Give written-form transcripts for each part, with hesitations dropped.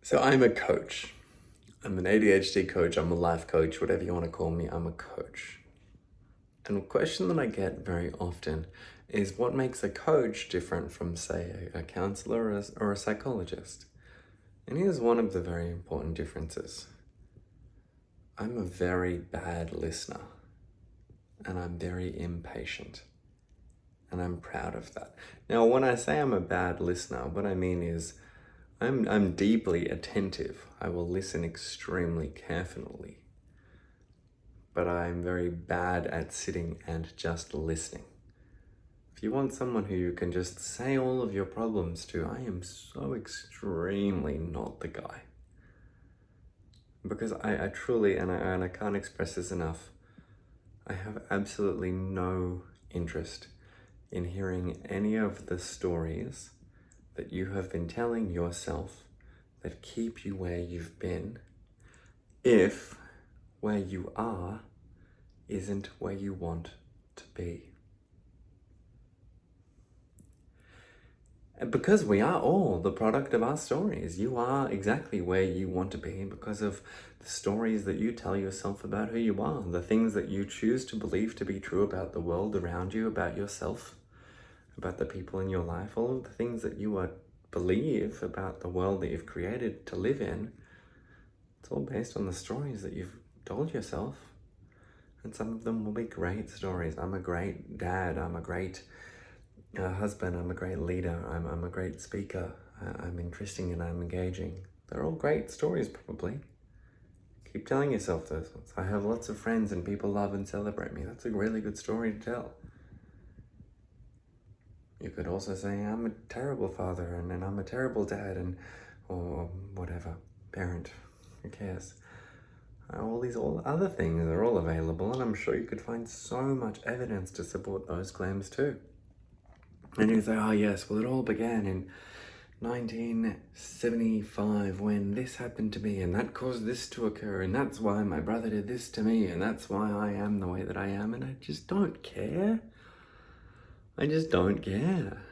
So I'm a coach. I'm an ADHD coach, I'm a life coach, whatever you want to call me, I'm a coach. And a question that I get very often is what makes a coach different from, say, a counselor or a psychologist? And here's one of the very important differences. I'm a very bad listener, and I'm very impatient. And I'm proud of that. Now, when I say I'm a bad listener, what I mean is I'm deeply attentive. I will listen extremely carefully. But I'm very bad at sitting and just listening. If you want someone who you can just say all of your problems to, I am so extremely not the guy. Because I truly, and I can't express this enough, I have absolutely no interest in hearing any of the stories that you have been telling yourself that keep you where you've been, if where you are isn't where you want to be. Because we are all the product of our stories. You are exactly where you want to be because of the stories that you tell yourself about who you are, the things that you choose to believe to be true about the world around you, about yourself, about the people in your life, all of the things that you believe about the world that you've created to live in. It's all based on the stories that you've told yourself. And some of them will be great stories. I'm a great dad. I'm a great husband. I'm a great leader. I'm a great speaker. I'm interesting and I'm engaging. They're all great stories, probably. Keep telling yourself those ones. I have lots of friends and people love and celebrate me. That's a really good story to tell. You could also say, I'm a terrible father and I'm a terrible dad or whatever, parent. Who cares? All other things are all available, and I'm sure you could find so much evidence to support those claims too. And you say, oh yes, well it all began in 1975 when this happened to me and that caused this to occur and that's why my brother did this to me and that's why I am the way that I am, and I just don't care. I just don't care.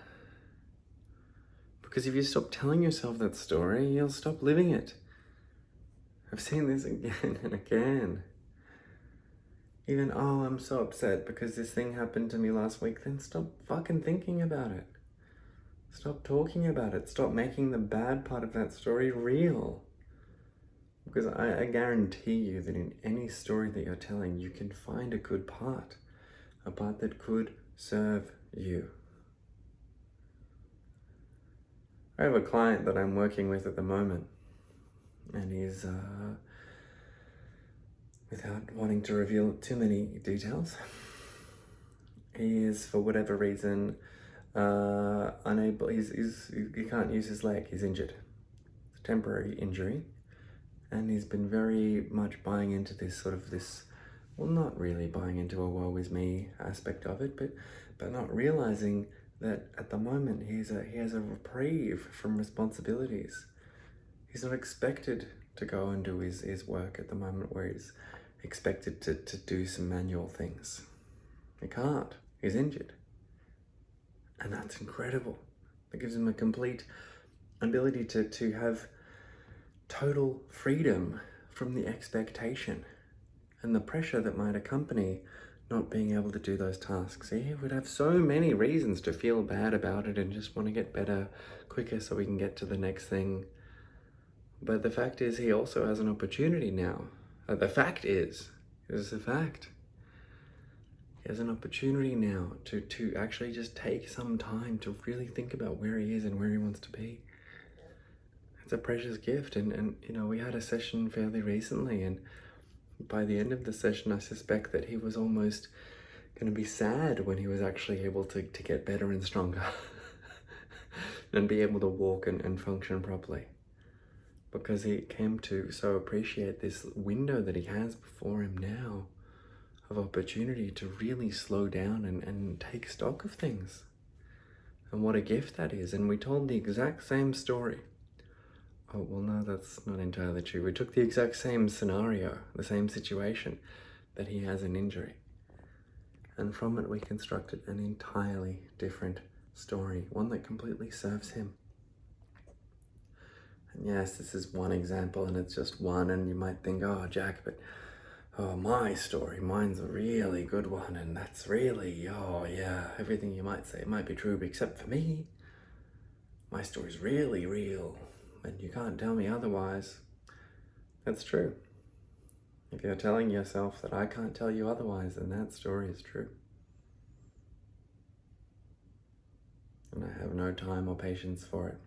Because if you stop telling yourself that story, you'll stop living it. I've seen this again and again. Even, oh, I'm so upset because this thing happened to me last week. Then stop fucking thinking about it. Stop talking about it. Stop making the bad part of that story real. Because I guarantee you that in any story that you're telling, you can find a good part. A part that could serve you. I have a client that I'm working with at the moment. And he's, without wanting to reveal too many details, he is, for whatever reason, unable, he can't use his leg, he's injured. It's a temporary injury. And he's been very much buying into well, not really buying into a woe is me aspect of it, but not realizing that at the moment he has a reprieve from responsibilities. He's not expected to go and do his work at the moment where he's expected to do some manual things. He can't. He's injured. And that's incredible. That gives him a complete ability to have total freedom from the expectation and the pressure that might accompany not being able to do those tasks. He would have so many reasons to feel bad about it and just want to get better quicker so we can get to the next thing. But the fact is, he also has an opportunity now. The fact is, it's a fact. He has an opportunity now to actually just take some time to really think about where he is and where he wants to be. It's a precious gift, and you know, we had a session fairly recently, and by the end of the session, I suspect that he was almost going to be sad when he was actually able to get better and stronger and be able to walk and function properly. Because he came to so appreciate this window that he has before him now of opportunity to really slow down and take stock of things. And what a gift that is. And we told the exact same story. Oh, well, no, that's not entirely true. We took the exact same scenario, the same situation, that he has an injury. And from it, we constructed an entirely different story, one that completely serves him. And yes, this is one example and it's just one, and you might think, oh, Jack, but oh, my story, mine's a really good one, and that's really, oh yeah, everything you might say might be true, but except for me, my story's really real, and you can't tell me otherwise. That's true. If you're telling yourself that I can't tell you otherwise, then that story is true. And I have no time or patience for it.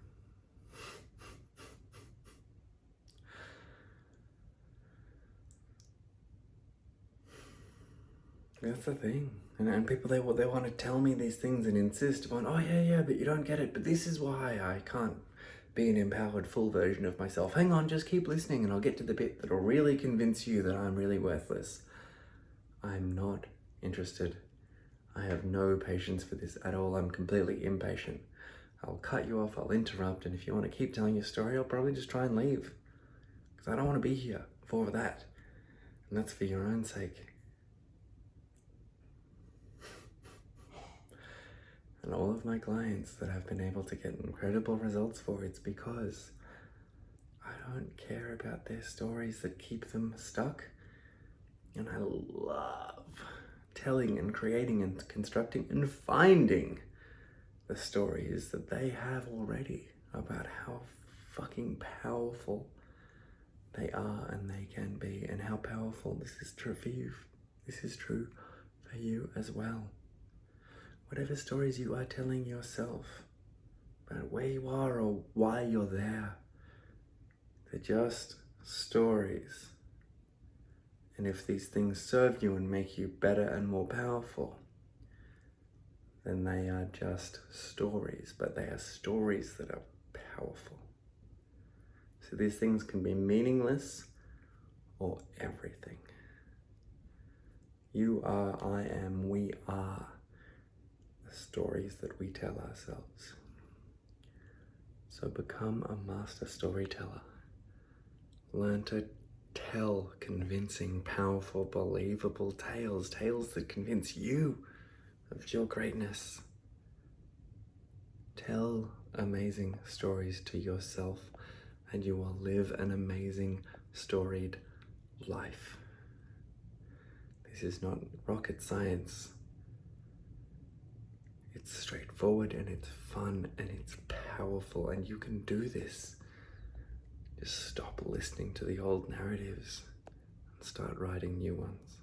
That's the thing. And people, they want to tell me these things and insist upon, oh yeah, but you don't get it. But this is why I can't be an empowered full version of myself. Hang on, just keep listening and I'll get to the bit that'll really convince you that I'm really worthless. I'm not interested. I have no patience for this at all. I'm completely impatient. I'll cut you off, I'll interrupt, and if you want to keep telling your story, I'll probably just try and leave. Because I don't want to be here for that. And that's for your own sake. And all of my clients that I've been able to get incredible results for, it's because I don't care about their stories that keep them stuck. And I love telling and creating and constructing and finding the stories that they have already about how fucking powerful they are and they can be, and how powerful this is true for you. This is true for you as well. Whatever stories you are telling yourself about where you are or why you're there, they're just stories. And if these things serve you and make you better and more powerful, then they are just stories, but they are stories that are powerful. So these things can be meaningless or everything. You are, I am, we are the stories that we tell ourselves. So become a master storyteller. Learn to tell convincing, powerful, believable tales that convince you of your greatness. Tell amazing stories to yourself and you will live an amazing, storied life. This is not rocket science. It's straightforward and it's fun and it's powerful, and you can do this. Just stop listening to the old narratives and start writing new ones.